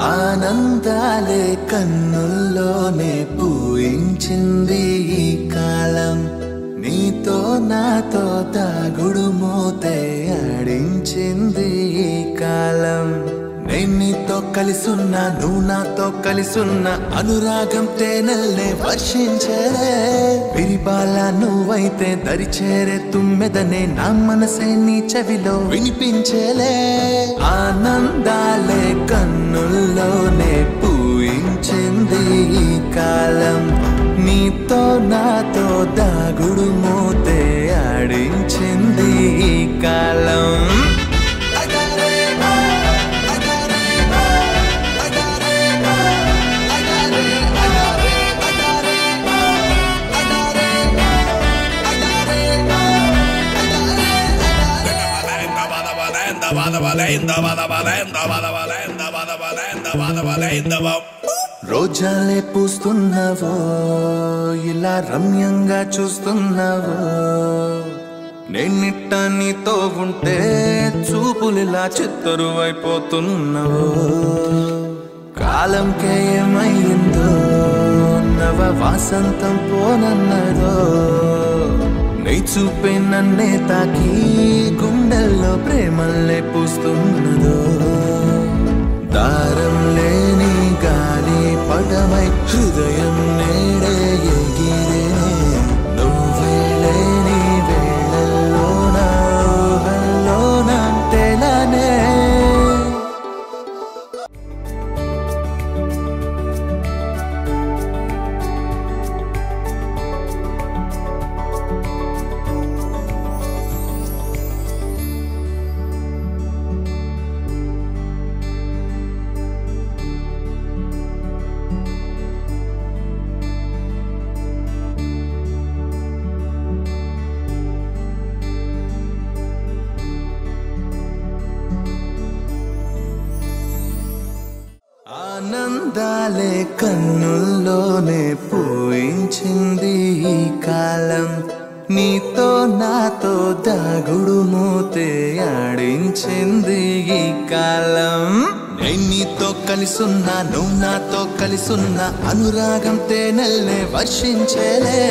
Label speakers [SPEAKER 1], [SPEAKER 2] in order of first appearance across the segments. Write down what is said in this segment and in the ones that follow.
[SPEAKER 1] ఆనందాలే కన్నుల్లోనే పూయించింది ఈ కాలం నీతో నాతో తాగుడు మోతే ఆడించింది ఈ కాలం నేను నీతో కలిసున్నా నువ్వు నాతో కలిసున్నా అనురాగం తేనెల్నే వర్షించలే విరిబాల నువ్వైతే దరిచేరే తుమ్మెదనే నా మనసే నీ చెవిలో వినిపించలే ఆనందాలే కన్నుల్లోనే పూయించింది ఈ కాలం నీతో నాతో దాగుడు మోతే ఆడించింది ఈ కాలం రోజాలే పూస్తున్నావో ఇలా రమ్యంగా చూస్తున్నావో నేనిట్ట నీతో ఉంటే చూపులిలా చిత్తరువైపోతున్నావో కాలంకే ఏమైందో నవ వాసంతం పోనన్నదో నీ చూపే నన్నే తాకి గుండెల్లో ప్రేమల్లే పూస్తున్నదో దారం లేని గాలి పటమై హృదయం నేడే ఎగిరే నువ్వే లేని వేళల్లోన ఊహల్లోన తెలనే ఆనందాలే కన్నుల్లోనే పూయించింది ఈ కాలం నీతో నాతో దాగుడు మోతే ఆడించింది ఈ కాలం నేను నీతో కలిసున్నా నువ్వు నాతో కలిసున్నా అనురాగం తేనెల్నే వర్షించలే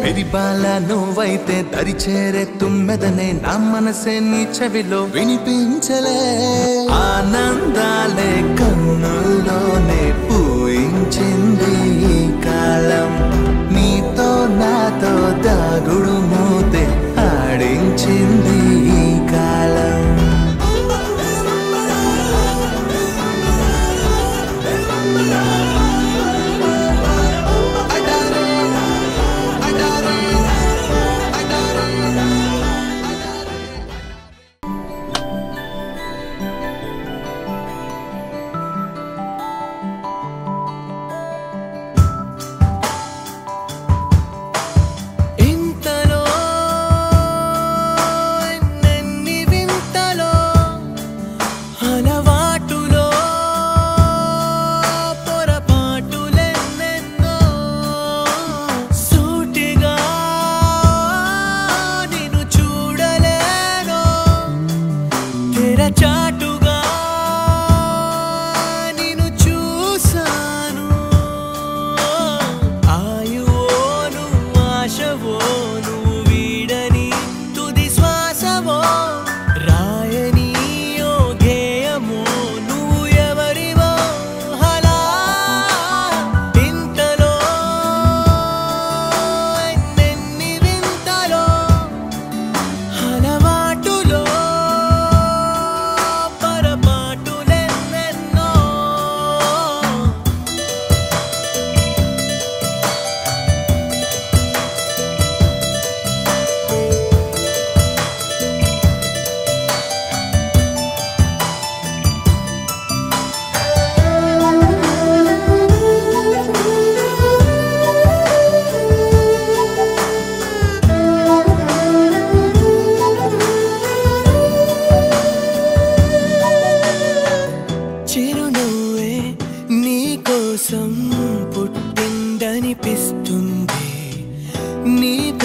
[SPEAKER 1] విరిబాల నువ్వైతే దరిచేరే తుమ్మెదనే నా మనసే నీ చెవిలో వినిపించలే ఆనందాలే కన్నుల్లోనే పూయించింది ఈ కాలం నీతో నాతో దాగుడు మోతే ఆడించింది ఈ కాలం
[SPEAKER 2] రాయని ఓ గేయమో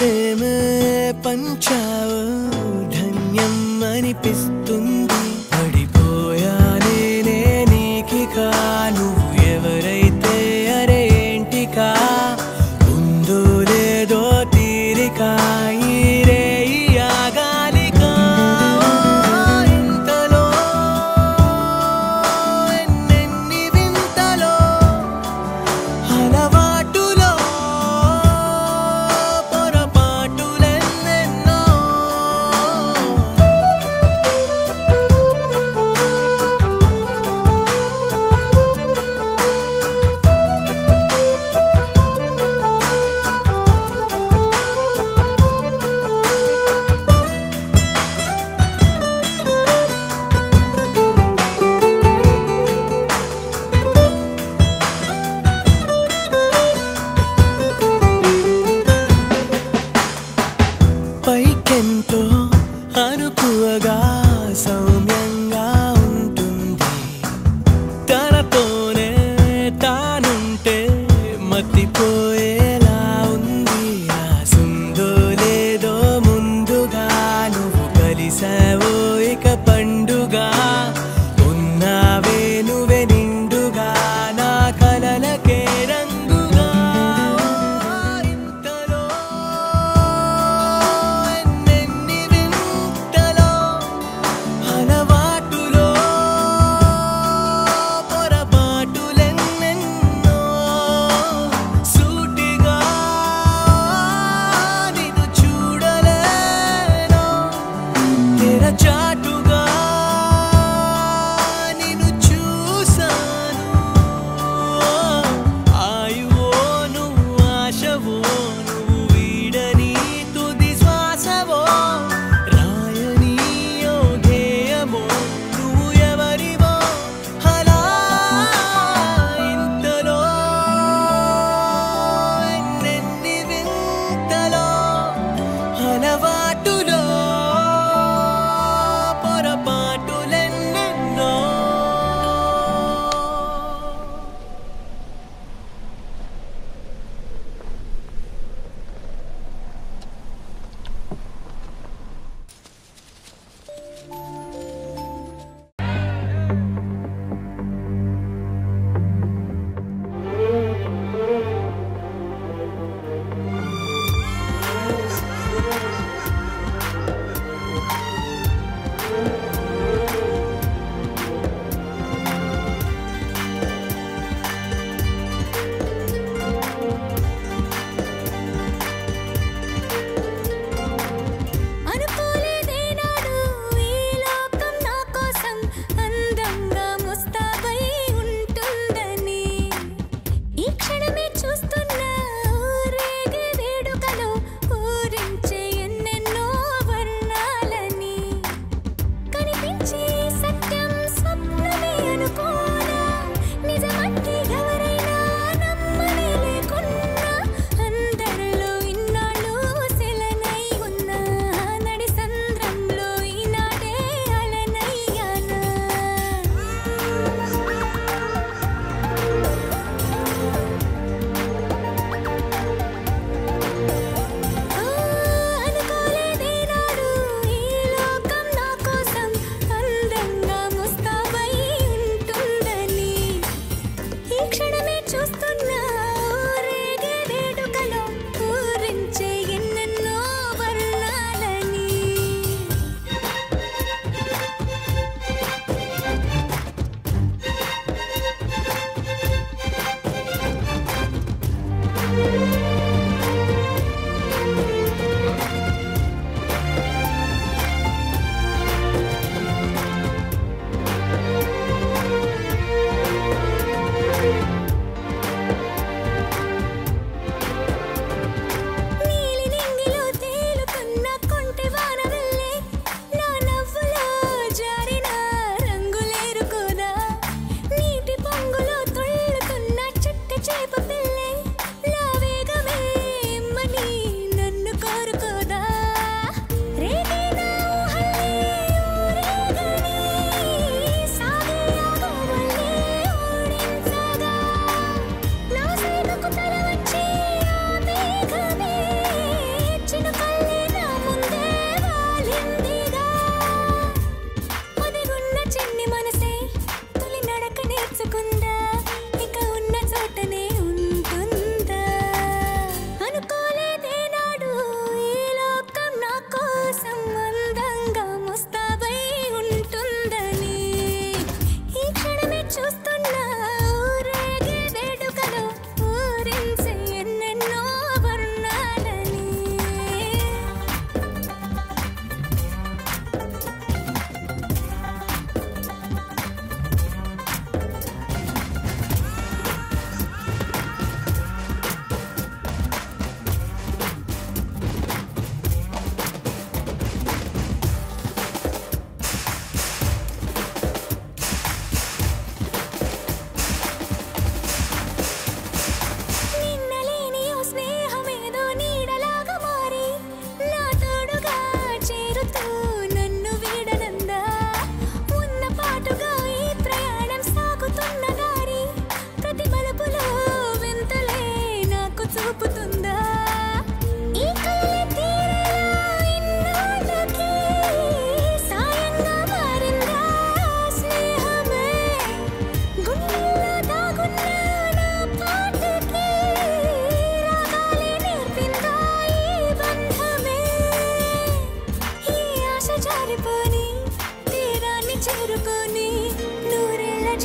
[SPEAKER 1] ప్రేమే పంచావు ధన్యం అనిపిస్తుంది పడిపోయానే నీకికా నువ్వు ఎవరైతే అరే ఏంటికా ఉందో లేదో తీరికా పైకెంతో అనుకువగా సౌమ్యంగా ఉంటుంది తనతోనే తానుంటే మతిపోయేలా ఉంది రాసుందో లేదో ముందుగా నువ్వు కలిసావో ఇక పండుగా ఉన్నావే నువ్వే నిండుగా నా కలలకే రంగుగా చాటుగా నిన్ను చూసాను ఆయువో నువ్వు ఆశవో నువ్వు వీడని తుది శ్వాసవో రాయని యోగేయమో నువ్వు ఎవరివో అలా ఇంతలో ఎన్నెన్ని వింతలో అలవాటులో
[SPEAKER 2] అనుకోలేదే నాడు ఇలా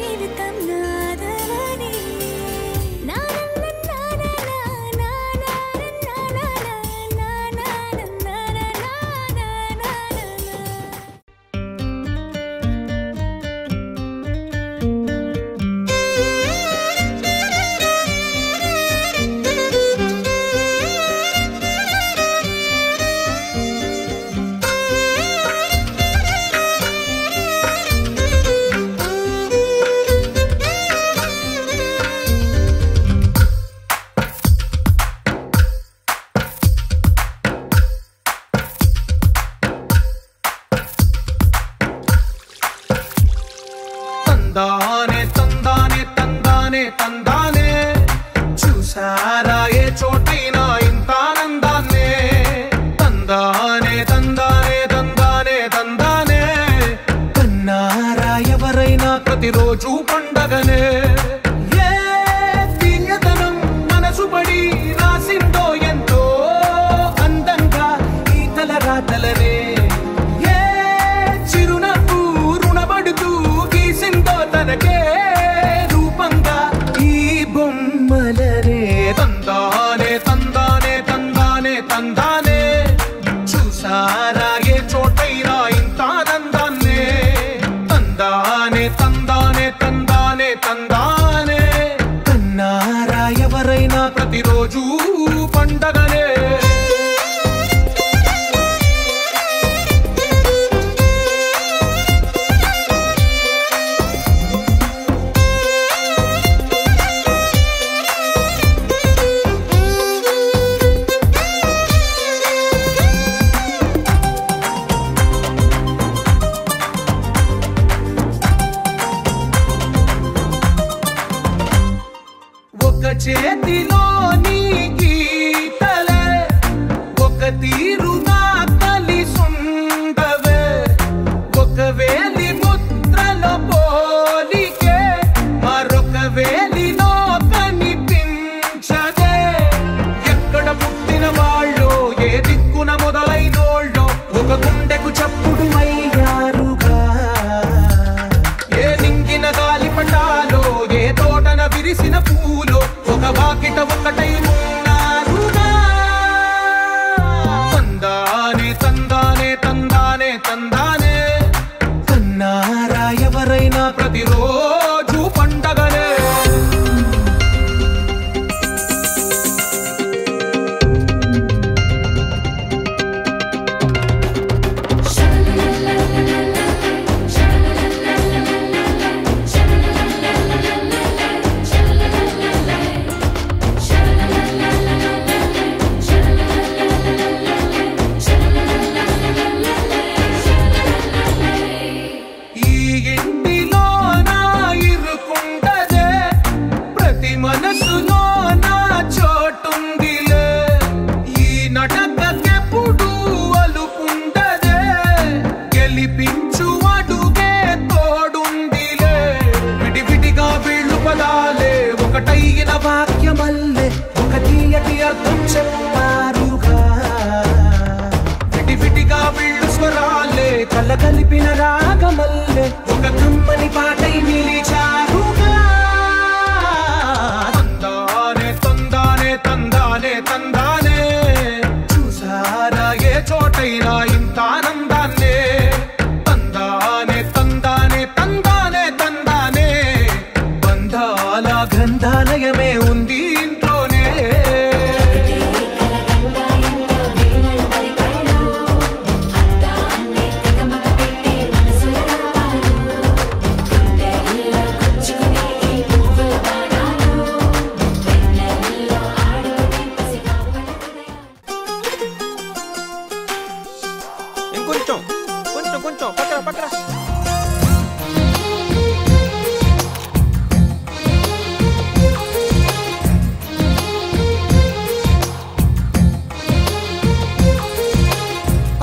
[SPEAKER 2] జీవితం నాదలని
[SPEAKER 3] తందానే తందానే తందానే తందానే చూసారా ఏ చోటైనా ఇంత ఆనందాన్నే తందానే తందానే తందానే తందానే కన్నారా ఎవరైనా ప్రతిరోజు పండగనే ఏ తీయదనం మనసు పడి రాసిందో ఎంతో అందంగా ఈ తల రాతలనే ఏ చిరునవ్వు రుణపడుతూ తనకే రూపంగా ఈ బొమ్మలనే తందానే తందానే తందానే తందానే చూసారా ఏ చోటైనా ఇంత ఆనందాన్నే తందానే తందానే తందానే తందానే కన్నారా ఎవరైనా ప్రతిరోజు పండగనే చేతిలోని గీతలే ఒక తీరుగా కలిసుండవే ఒక వేలి ముద్రలో పోలికే మరొక వేలిలో కనిపించదే ఎక్కడ పుట్టిన వాళ్ళో ఏ దిక్కున మొదలైనోళ్ళో ఒక గుండెకు చప్పుడు అయ్యారుగా ఏ నింగిన గాలి పటాలో ఏ తోటన విరిసిన పూలో ఒక వాకిట ఒకటై ఉన్నారుగా తందానే తందానే తందానే తందానే కన్నారా ఎవరైనా ప్రతిరోజు పండగనే మనసులో నా చోటుందిలే ఈ నటకెప్పుడు అలుపుండదే గెలిపించు అడుగే తోడుందిలే విడివిడిగా వీళ్ళు పదాలే ఒకటైన వాక్యమల్లే ఒక తీయటి అర్థం చెప్పారుగా విడివిడిగా వీళ్ళు స్వరాలే కలగలిపిన రాగమల్లే ఒక కమ్మని పాటై నిలిచారుగా తందానే తందానే చూసారా ఏ చోటైనా ఇంత ఆనందాన్నే తందానే తందానే తందానే తందానే బంధాల గ్రంథాలయమే ఉంది ఇంట్లోనే కొంచెం పక్కన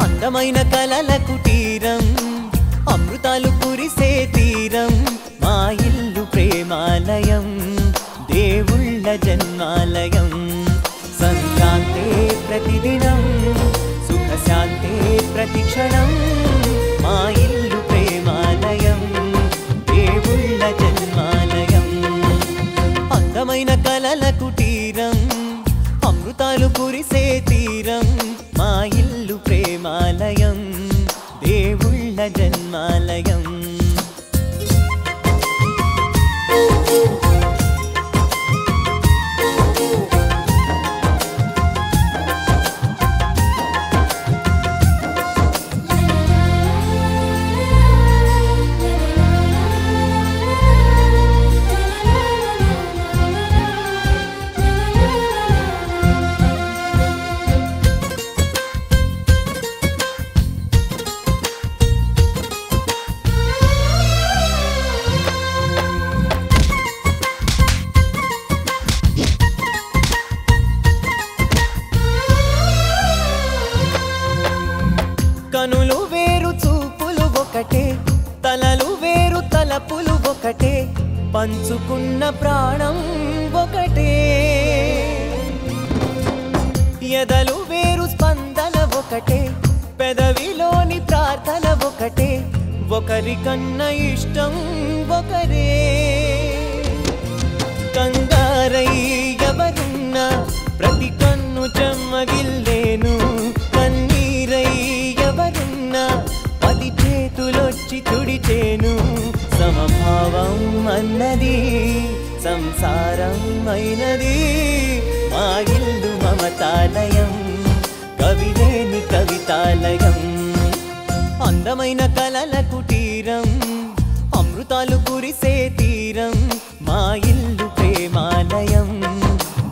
[SPEAKER 1] అందమైన కలల కుటీరం అమృతాలు కురిసే తీరం మా ఇల్లు ప్రేమాలయం దేవుళ్ళ జన్మాలయం సంక్రాంతే ప్రతిదినం సుఖశాంతే ప్రతిక్షణం మా ఇల్లు ప్రేమాలయం దేవుళ్ళ జన్మ ఇల్లు ప్రేమాలయం దేవుళ్ళ జన్మాలయం కనులు వేరు చూపులు ఒకటే తలలు వేరు తలపులు ఒకటే పంచుకున్న ప్రాణం ఒకటే ఎదలు వేరు స్పందన ఒకటే పెదవిలోని ప్రార్థన ఒకటే ఒకరికన్నా ఇష్టం ఒకరే కంగారై ఎవరున్నా ప్రతి కన్ను చెమ్మగిల్లేను కన్నీరై ఎవరున్నా 10 చేతులొచ్చి తుడిచేను సమభావం అన్నది సంసారం అయినది మా ఇల్లు మమతాలయం కవిలేని కవితాలయం అందమైన కలల కుటీరం అమృతాలు కురిసే తీరం మా ఇల్లు ప్రేమాలయం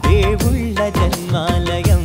[SPEAKER 1] దేవుళ్ళ జన్మాలయం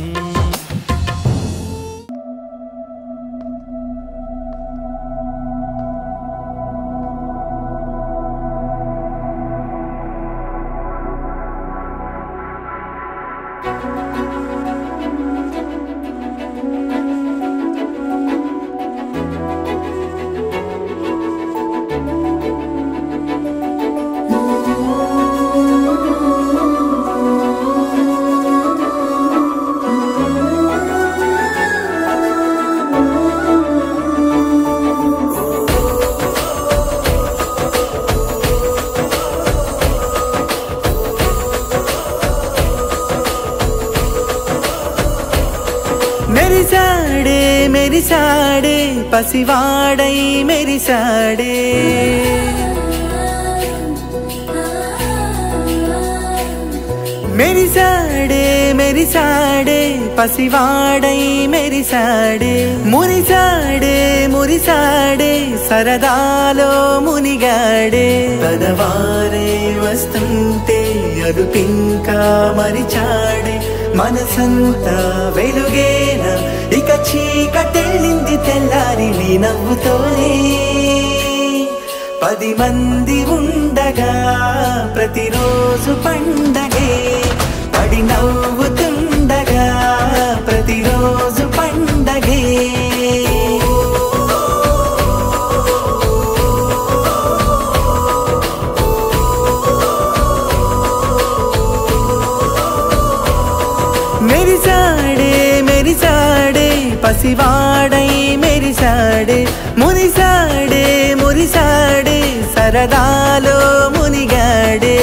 [SPEAKER 4] మెరిసాడే పసివాడై మెరిసాడే మెరిసాడే పసివాడై మెరిసాడే మురిసాడే సరదాలో మునిగాడే పదవారే వస్తుంటే అదుపింకా మరిచాడే మనసంతా వెలుగేన ఇక చీకటెళ్ళింది తెల్లారి నీ నవ్వుతోనే 10 మంది ఉండగా ప్రతిరోజు పండగే పడి నవ్వుతుండగా ప్రతిరోజు పండగే మెరిసాడే పసివాడై మెరిసాడే మురిసాడే సరదాలో మునిగాడే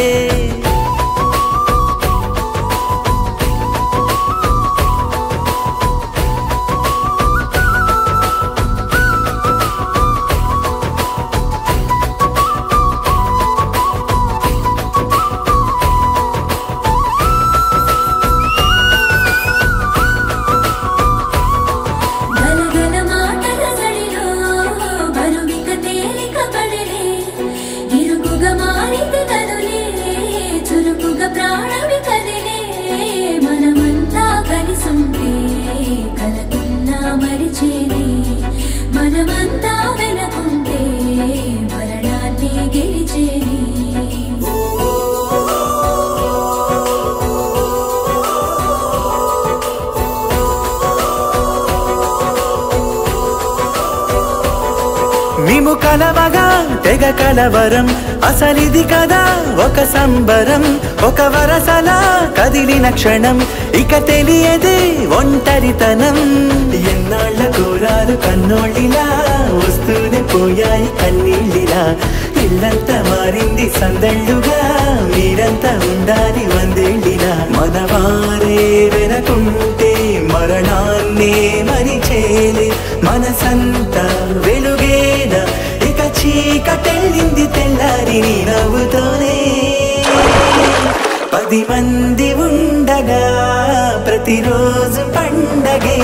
[SPEAKER 2] మనమంతా వెనకుంటే మరణాన్ని గెలిచేది
[SPEAKER 4] మేము కలవగా తెగ కలవరం అసలిది కదా ఒక సంబరం ఒక వరసలా కదిలిన క్షణం ఇక తెలియదే ఒంటరితనం ఎన్నాళ్ళ కోరాలు కన్నోళ్ళిలా వస్తూనే పోయాయి కన్నీళ్ళిలా ఇల్లంతా మారింది సందళ్ళుగా మీరంతా ఉండాలి వందేళ్ళిలా మనవారే వెనకుంటే మరణాన్నే మరిచేలే మనసంతా వెలుగేన ఇక చీకటెళ్ళింది తెల్లారి నీ నవ్వుతోనే 10 మంది ఉండగా ప్రతిరోజు పండగే